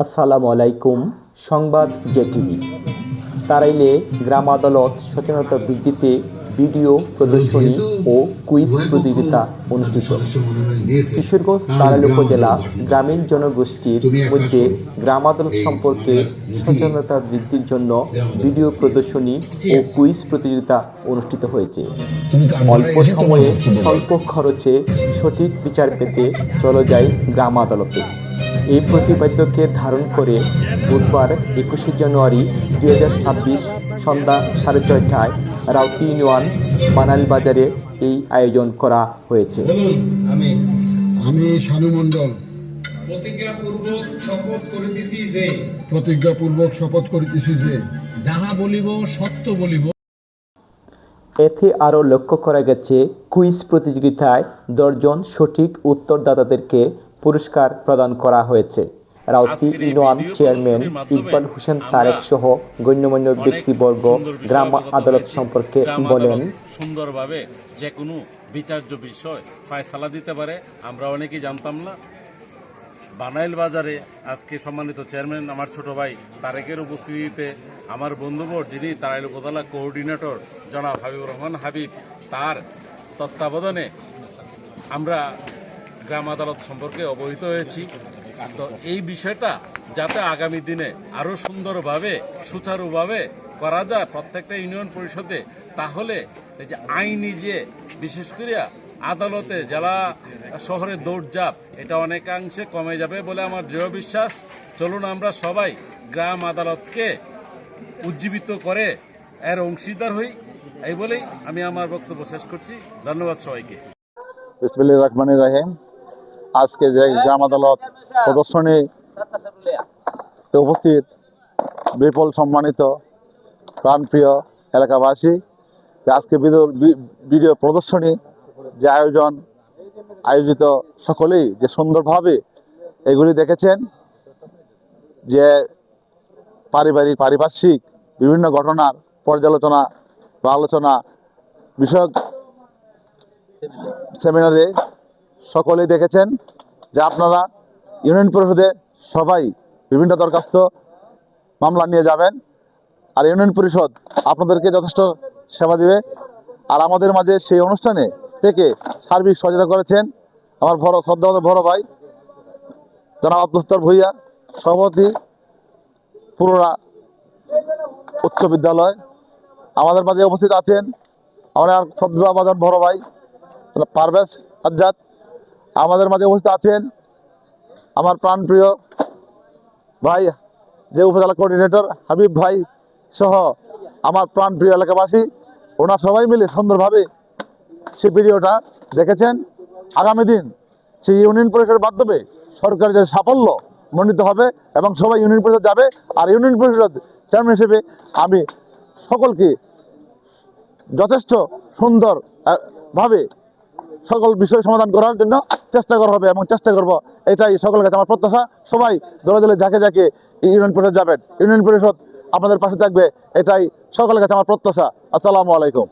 আসসালামু আলাইকুম। সংবাদ জেটিভি। তারাইলে গ্রাম আদালত সচেতনতা বৃদ্ধিতে ভিডিও প্রদর্শনী ও কুইজ প্রতিযোগিতা অনুষ্ঠিত। কিশোরগঞ্জ তারাইল উপজেলা গ্রামীণ জনগোষ্ঠীর মধ্যে গ্রাম আদালত সম্পর্কে সচেতনতা বৃদ্ধির জন্য ভিডিও প্রদর্শনী ও কুইজ প্রতিযোগিতা অনুষ্ঠিত হয়েছে। অল্প সময়ে স্বল্প খরচে সঠিক বিচার পেতে চলে যায় গ্রাম আদালতে। এই প্রতিপাদ্যকে ধারণ করে বুধবার 21শে জানুয়ারি 2026 সন্ধ্যা 6:30টায় রাউতি ইউনিয়ন বানাইল বাজারে এই আয়োজন করা হয়েছে। আমি শানু মণ্ডল প্রতিজ্ঞাপূর্বক শপথ করিতেছি যে যাহা বলিব সত্য বলিব। এতে আরও লক্ষ্য করা গেছে, কুইজ প্রতিযোগিতায় 10 জন সঠিক উত্তরদাতাদেরকে পুরস্কার প্রদান করা হয়েছে। রাউতি ইউনিয়ন চেয়ারম্যান ইকবাল হোসেন তারেক সহ গণ্যমান্য ব্যক্তিবর্গ গ্রাম আদালত সম্পর্কে বলেন, সুন্দরভাবে যে কোনো বিচার্য বিষয় ফায়সালা দিতে পারে। আমরা অনেকেই জানতাম না। বানাইল বাজারে আজকে সম্মানিত চেয়ারম্যান আমার ছোট ভাই তারেকের উপস্থিতিতে আমার বন্ধুবর যিনি তারাইল উপজেলা কোঅর্ডিনেটর জনাব হাবিবুর রহমান হাবিব, তার তত্ত্বাবধানে আমরা গ্রাম আদালত সম্পর্কে অবহিত হয়েছি। তো এই বিষয়টা যাতে আগামী দিনে আরও সুন্দরভাবে সুচারুভাবে করা যায় প্রত্যেকটা ইউনিয়ন পরিষদে, তাহলে এই যে আইনি যে বিশেষ করে আদালতে জেলা শহরে দৌড়ঝাঁপ এটা অনেকাংশে কমে যাবে বলে আমার দৃঢ় বিশ্বাস। চলুন আমরা সবাই গ্রাম আদালতকে উজ্জীবিত করে এর অংশীদার হই। এই বলেই আমি আমার বক্তব্য শেষ করছি। ধন্যবাদ সবাইকে। বিসমিল্লাহির রহমানির রহিম। আজকে যে গ্রাম আদালত প্রদর্শনী উপস্থিত বিপুল সম্মানিত প্রাণপ্রিয় এলাকাবাসী, আজকে ভিডিও প্রদর্শনী যে আয়োজিত সকলেই যে সুন্দরভাবে এগুলি দেখেছেন, যে পারিপার্শ্বিক বিভিন্ন ঘটনার পর্যালোচনা বা আলোচনা বিষয়ক সেমিনারে সকলেই দেখেছেন যে আপনারা ইউনিয়ন পরিষদে সবাই বিভিন্ন দরখাস্ত মামলা নিয়ে যাবেন, আর ইউনিয়ন পরিষদ আপনাদেরকে যথেষ্ট সেবা দিবে। আর আমাদের মাঝে সেই অনুষ্ঠানে থেকে সার্বিক সহযোগিতা করেছেন আমার শ্রদ্ধাগত বড় ভাই জনাব আব্দুল ভুইয়া, সভাপতি পুরোরা উচ্চ বিদ্যালয়। আমাদের মাঝে উপস্থিত আছেন আমার শ্রদ্ধাভাজন বড় ভাই পারভেজ আজাদ। আমাদের মাঝে উপস্থিত আছেন আমার প্রাণপ্রিয় ভাই যে উপজেলা কোঅর্ডিনেটর হাবিব ভাই সহ আমার প্রাণপ্রিয় এলাকাবাসী। ওনারা সবাই মিলে সুন্দরভাবে সেই ভিডিওটা দেখেছেন। আগামী দিন সেই ইউনিয়ন পরিষদের মাধ্যমে সরকারের যে সাফল্য মণ্ডিত হবে এবং সবাই ইউনিয়ন পরিষদ যাবে। আর ইউনিয়ন পরিষদ চেয়ারম্যান হিসেবে আমি সকলকে যথেষ্ট সুন্দরভাবে সকল বিষয় সমাধান করার জন্য চেষ্টা করা হবে এবং চেষ্টা করব, এটাই সকলের কাছে আমার প্রত্যাশা। সবাই দলে দলে ঝাঁকে ঝাঁকে ইউনিয়ন পরিষদ যাবেন, ইউনিয়ন পরিষদ আপনাদের পাশে থাকবে, এটাই সকলের কাছে আমার প্রত্যাশা। আসসালামু আলাইকুম।